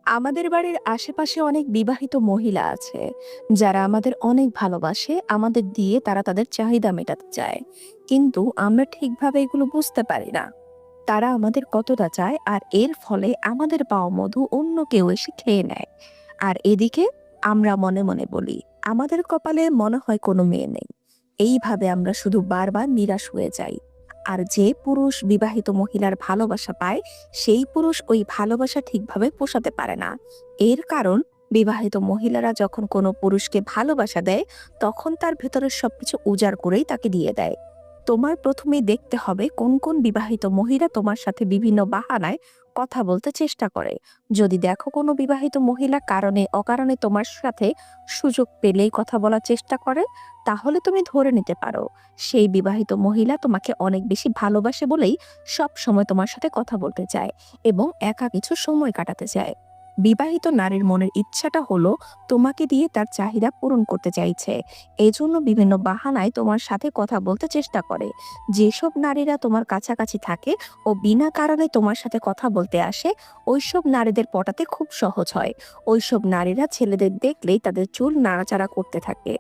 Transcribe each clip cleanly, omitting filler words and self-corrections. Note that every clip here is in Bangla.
আমাদের বাড়ির আশেপাশে অনেক বিবাহিত মহিলা আছে যারা আমাদের অনেক ভালোবাসে, আমাদের দিয়ে তারা তাদের চাহিদা মেটাতে চায়। কিন্তু আমরা ঠিকভাবে এগুলো বুঝতে পারি না তারা আমাদের কতটা চায়, আর এর ফলে আমাদের পাওয়া মধু অন্য কেউ এসে খেয়ে নেয়। আর এদিকে আমরা মনে মনে বলি আমাদের কপালে মনে হয় কোনো মেয়ে নেই। এইভাবে আমরা শুধু বারবার নিরাশ হয়ে যাই। আর যে পুরুষ বিবাহিত মহিলার ভালোবাসা পায়, সেই পুরুষ ওই ভালোবাসা ঠিকভাবে পোষাতে পারে না। এর কারণ, বিবাহিত মহিলারা যখন কোনো পুরুষকে ভালোবাসা দেয়, তখন তার ভেতরের সবকিছু উজাড় করেই তাকে দিয়ে দেয়। তোমার প্রথমেই দেখতে হবে কোন কোন বিবাহিত মহিলা তোমার সাথে বিভিন্ন বাহানায় কথা বলতে চেষ্টা করে। যদি দেখো কোনো বিবাহিত মহিলা কারণে অকারণে তোমার সাথে সুযোগ পেলেই কথা বলার চেষ্টা করে, তাহলে তুমি ধরে নিতে পারো সেই বিবাহিত মহিলা তোমাকে অনেক বেশি ভালোবাসে বলেই সব সময় তোমার সাথে কথা বলতে চায় এবং একা কিছু সময় কাটাতে চায়। বিবাহিত নারীর মনের ইচ্ছাটা হলো তোমাকে দিয়ে তার চাহিদা পূরণ করতে চাইছে, এজন্য বিভিন্ন বাহানায় তোমার সাথে কথা বলতে চেষ্টা করে। যেসব নারীরা তোমার কাছাকাছি থাকে ও বিনা কারণে তোমার সাথে কথা বলতে আসে, ওইসব নারীদের পটাতে খুব সহজ হয়। ওইসব নারীরা ছেলেদের দেখলেই তাদের চুল নাড়াচাড়া করতে থাকে।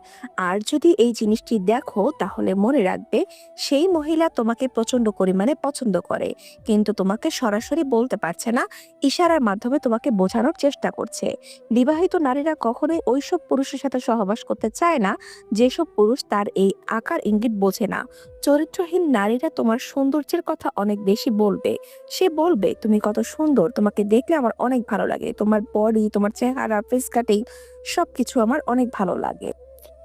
আর যদি এই জিনিসটি দেখো, তাহলে মনে রাখবে সেই মহিলা তোমাকে প্রচন্ড পরিমাণে পছন্দ করে, কিন্তু তোমাকে সরাসরি বলতে পারছে না, ইশারার মাধ্যমে তোমাকে বোঝানোর চেষ্টা করছে। বিবাহিত নারীরা কখনোই ওইসব পুরুষের সাথে সহবাস করতে চায় না যেসব পুরুষ তার এই আকার ইঙ্গিত বোঝে না। চরিত্রহীন নারীরা তোমার সৌন্দর্যের কথা অনেক বেশি বলবে। সে বলবে তুমি কত সুন্দর, তোমাকে দেখলে আমার অনেক ভালো লাগে, তোমার বডি, তোমার চেহারা, ফেস কাটিং সবকিছু আমার অনেক ভালো লাগে।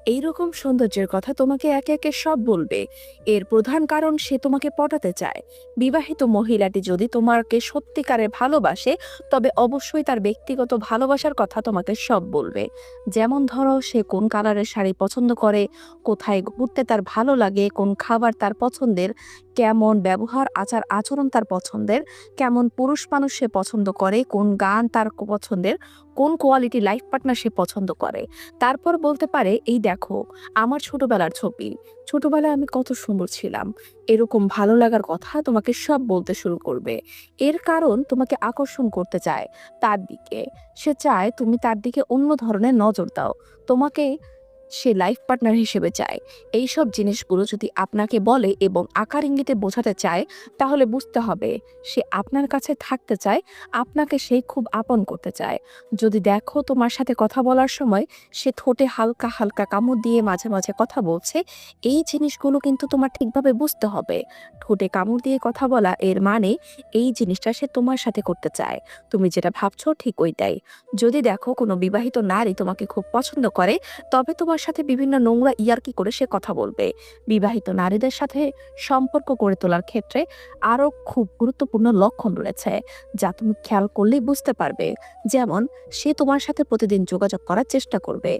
এইরকম সৌন্দর্যের কথা তোমাকে একে একে সব বলবে। এর প্রধান কারণ সে তোমাকে পটাতে চায়। বিবাহিত মহিলাটি যদি তোমাকে সত্যিকারে ভালোবাসে, তবে অবশ্যই তার ব্যক্তিগত ভালোবাসার কথা তোমাকে সব বলবে। যেমন ধরো, সে কোন কালারের শাড়ি পছন্দ করে, কোথায় ঘুরতে তার ভালো লাগে, কোন খাবার তার পছন্দের, কেমন ব্যবহার আচার আচরণ তার পছন্দের, কেমন পুরুষ মানুষ সে পছন্দ করে, কোন গান তার পছন্দের, কোন কোয়ালিটি লাইফ পার্টনার সে পছন্দ করে। তারপর বলতে পারে, এই দেখো আমার ছোটবেলার ছবি, ছোটবেলায় আমি কত সুন্দর ছিলাম। এরকম ভালো লাগার কথা তোমাকে সব বলতে শুরু করবে। এর কারণ তোমাকে আকর্ষণ করতে চায় তার দিকে। সে চায় তুমি তার দিকে অন্য ধরনের নজর দাও। তোমাকে সে লাইফ পার্টনার হিসেবে চায়। এইসব জিনিসগুলো যদি আপনাকে বলে এবং আকার ইঙ্গিতে বোঝাতে চায়, তাহলে বুঝতে হবে সে আপনার কাছে থাকতে চায়, আপনাকে সে খুব আপন করতে চায়। যদি দেখো তোমার সাথে কথা বলার সময় সে ঠোঁটে হালকা হালকা কামড় দিয়ে মাঝে মাঝে কথা বলছে, এই জিনিসগুলো কিন্তু তোমার ঠিকভাবে বুঝতে হবে। ঠোঁটে কামড় দিয়ে কথা বলা এর মানে এই জিনিসটা সে তোমার সাথে করতে চায়। তুমি যেটা ভাবছো ঠিক ওইটাই। যদি দেখো কোনো বিবাহিত নারী তোমাকে খুব পছন্দ করে, তবে তোমার সাথে বিভিন্ন নোংরা ইয়ার্কি করে সে কথা বলবে। বিবাহিত নারীদের সাথে সম্পর্ক গড়ে তোলার ক্ষেত্রে আরো খুব গুরুত্বপূর্ণ লক্ষণ রয়েছে, যা তুমি খেয়াল করলেই বুঝতে পারবে। যেমন, সে তোমার সাথে প্রতিদিন যোগাযোগ করার চেষ্টা করবে।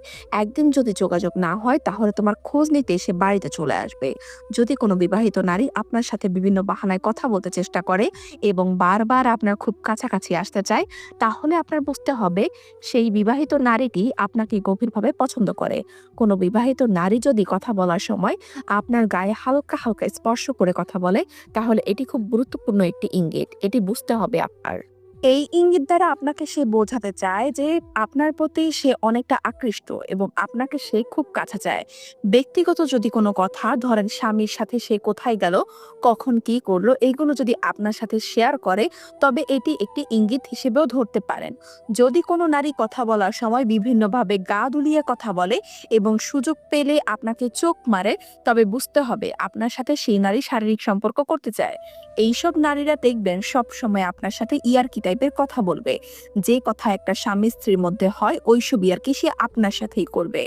একদিন যদি যোগাযোগ না হয়, তাহলে তোমার খোঁজ নিতে সে বাড়িতে চলে আসবে। যদি কোনো বিবাহিত নারী আপনার সাথে বিভিন্ন বাহানায় কথা বলতে চেষ্টা করে এবং বারবার আপনার খুব কাছাকাছি আসতে চায়, তাহলে আপনার বুঝতে হবে সেই বিবাহিত নারীটি আপনাকে গভীরভাবে পছন্দ করে। কোনো বিবাহিত নারী যদি কথা বলার সময় আপনার গায়ে হালকা হালকা স্পর্শ করে কথা বলে, তাহলে এটি খুব গুরুত্বপূর্ণ একটি ইঙ্গিত। এটি বুঝতে হবে আপনার। এই ইঙ্গিত দ্বারা আপনাকে সে বোঝাতে চায় যে আপনার প্রতি সে অনেকটা আকৃষ্ট এবং আপনাকে সে খুব কাছে চায়। ব্যক্তিগত যদি কোনো কথা, ধরেন স্বামীর সাথে সে কোথায় গেল, কখন কি করলো, এগুলো যদি আপনার সাথে শেয়ার করে, তবে এটি একটি ইঙ্গিত হিসেবেও ধরতে পারেন। যদি কোনো নারী কথা বলার সময় বিভিন্নভাবে গা দুলিয়ে কথা বলে এবং সুযোগ পেলে আপনাকে চোখ মারে, তবে বুঝতে হবে আপনার সাথে সেই নারী শারীরিক সম্পর্ক করতে চায়। এইসব নারীরা দেখবেন সব সময় আপনার সাথে ইয়ার্কি টাইপের কথা বলবে। যে কথা একটা স্বামী স্ত্রীর মধ্যে হয়, ওইসব ইয়ার্কি সে আপনার সাথেই করবে।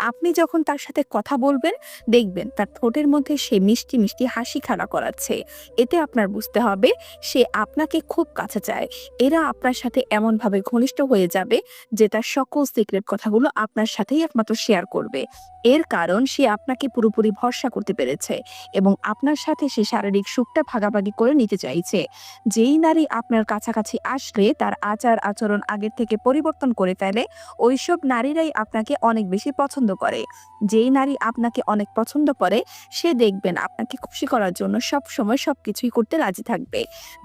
আপনি যখন তার সাথে কথা বলবেন, দেখবেন তার ঠোঁটের মধ্যে সে মিষ্টি মিষ্টি হাসি খাড়া করাচ্ছে। এতে আপনার বুঝতে হবে সে আপনাকে খুব কাছে চায়। এরা আপনার সাথে এমনভাবে ঘনিষ্ঠ হয়ে যাবে যে তার সকল সিক্রেট কথাগুলো আপনার সাথেই একমাত্র শেয়ার করবে। এর কারণ সে আপনাকে পুরোপুরি ভরসা করতে পেরেছে এবং আপনার সাথে সে শারীরিক সুখটা ভাগাভাগি করে নিতে চাইছে। যেই নারী আপনার কাছাকাছি আসলে তার আচার আচরণ আগের থেকে পরিবর্তন করে ফেলে, ওইসব নারীরাই আপনাকে অনেক বেশি পছন্দ করে। যেই নারী আপনাকে অনেক পছন্দ করে সে দেখবেন আপনাকে খুশি করার জন্য সবসময় সবকিছুই করতে রাজি থাকবে।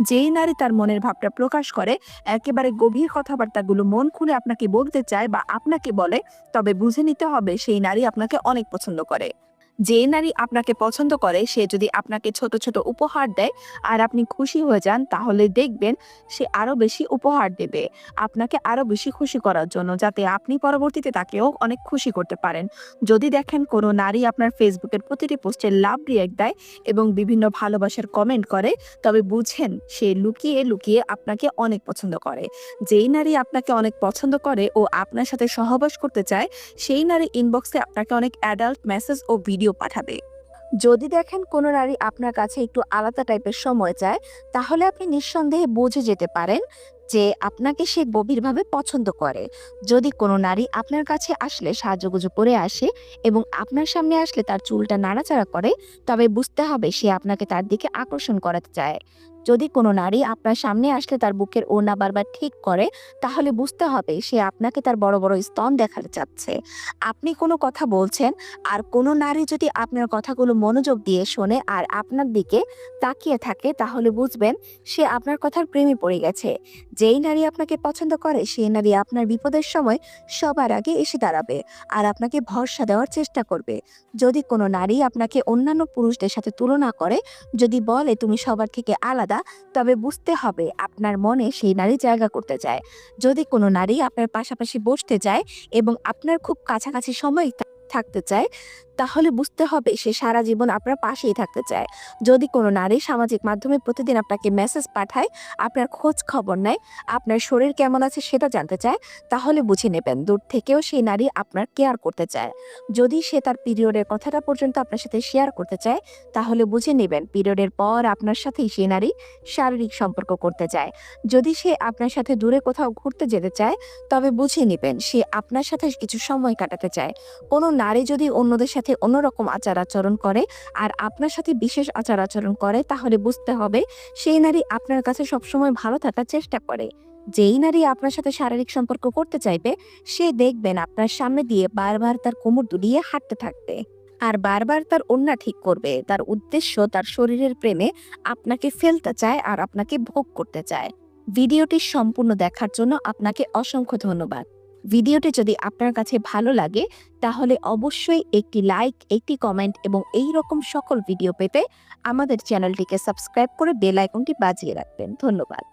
যেই নারী তার মনের ভাবটা প্রকাশ করে, একেবারে গভীর কথাবার্তাগুলো মন খুলে আপনাকে বলতে চায় বা আপনাকে বলে, তবে বুঝে নিতে হবে সেই নারী আপনাকে অনেক পছন্দ করে। যে নারী আপনাকে পছন্দ করে সে যদি আপনাকে ছোট ছোট উপহার দেয় আর আপনি খুশি হয়ে যান, তাহলে দেখবেন সে আরো বেশি উপহার দেবে আপনাকে আরো বেশি খুশি করার জন্য, যাতে আপনি পরবর্তীতে তাকেও অনেক খুশি করতে পারেন। যদি দেখেন কোনো নারী আপনার ফেসবুকের প্রতিটি পোস্টে লাভ রিয়েক্ট দেয় এবং বিভিন্ন ভালোবাসার কমেন্ট করে, তবে বুঝেন সে লুকিয়ে লুকিয়ে আপনাকে অনেক পছন্দ করে। যেই নারী আপনাকে অনেক পছন্দ করে ও আপনার সাথে সহবাস করতে চায়, সেই নারী ইনবক্সে আপনাকে অনেক অ্যাডাল্ট মেসেজ ও ভিডিও পাঠাবে। যদি দেখেন কোনো নারী আপনার কাছে একটু আলাদা টাইপের সময় চায়, তাহলে আপনি নিঃসন্দেহে বুঝে যেতে পারেন যে আপনাকে সে গভীরভাবে পছন্দ করে। যদি কোনো নারী আপনার কাছে আসলে সাজুগুজু করে আসে এবং আপনার সামনে আসলে তার চুলটা নাড়াচাড়া করে, তবে বুঝতে হবে সে আপনাকে তার দিকে আকর্ষণ করাতে চায়। যদি কোনো নারী আপনার সামনে আসলে তার বুকের ওড়না বারবার ঠিক করে, তাহলে বুঝতে হবে সে আপনাকে তার বড় বড় স্তন দেখাতে চাচ্ছে। আপনি কোনো কথা বলছেন আর কোনো নারী যদি আপনার কথাগুলো মনোযোগ দিয়ে শোনে আর আপনার দিকে তাকিয়ে থাকে, তাহলে বুঝবেন সে আপনার কথার প্রেমে পড়ে গেছে। যেই নারী আপনাকে পছন্দ করে সেই নারী আপনার বিপদের সময় সবার আগে এসে দাঁড়াবে আর আপনাকে ভরসা দেওয়ার চেষ্টা করবে। যদি কোনো নারী আপনাকে অন্যান্য পুরুষদের সাথে তুলনা করে, যদি বলে তুমি সবার থেকে আলাদা, তবে বুঝতে হবে আপনার মনে সেই নারী জায়গা করতে চায়। যদি কোনো নারী আপনার পাশাপাশি বসতে চায় এবং আপনার খুব কাছাকাছি সময় থাকতে চায়, তাহলে বুঝতে হবে সে সারা জীবন আপনার পাশেই থাকতে চায়। যদি কোনো নারী সামাজিক মাধ্যমে প্রতিদিন আপনাকে মেসেজ পাঠায়, আপনার খোঁজ খবর নেয়, আপনার শরীর কেমন আছে সেটা জানতে চায়, তাহলে বুঝে নেবেন দূর থেকেও সেই নারী আপনার কেয়ার করতে চায়। যদি সে তার পিরিয়ডের কথাটা পর্যন্ত আপনার সাথে শেয়ার করতে চায়, তাহলে বুঝে নেবেন পিরিয়ডের পর আপনার সাথেই সেই নারী শারীরিক সম্পর্ক করতে চায়। যদি সে আপনার সাথে দূরে কোথাও ঘুরতে যেতে চায়, তবে বুঝে নেবেন সে আপনার সাথে কিছু সময় কাটাতে চায়। কোনো নারী যদি অন্যদের সাথে অন্যরকম আচার আচরণ করে আর আপনার সাথে বিশেষ আচার আচরণ করে, তাহলে বুঝতে হবে সেই নারী আপনার কাছে সবসময় ভালো থাকার চেষ্টা করে। যেই নারী আপনার সাথে শারীরিক সম্পর্ক করতে চাইবে, সে দেখবেন আপনার সামনে দিয়ে বারবার তার কোমর দুলিয়ে হাঁটতে থাকবে আর বারবার তার ওড়না ঠিক করবে। তার উদ্দেশ্য তার শরীরের প্রেমে আপনাকে ফেলতে চায় আর আপনাকে ভোগ করতে চায়। ভিডিওটি সম্পূর্ণ দেখার জন্য আপনাকে অসংখ্য ধন্যবাদ। ভিডিওটি যদি আপনার কাছে ভালো লাগে, তাহলে অবশ্যই একটি লাইক, একটি কমেন্ট এবং এই রকম সকল ভিডিও পেতে আমাদের চ্যানেলটিকে সাবস্ক্রাইব করে বেল আইকনটি বাজিয়ে রাখবেন। ধন্যবাদ।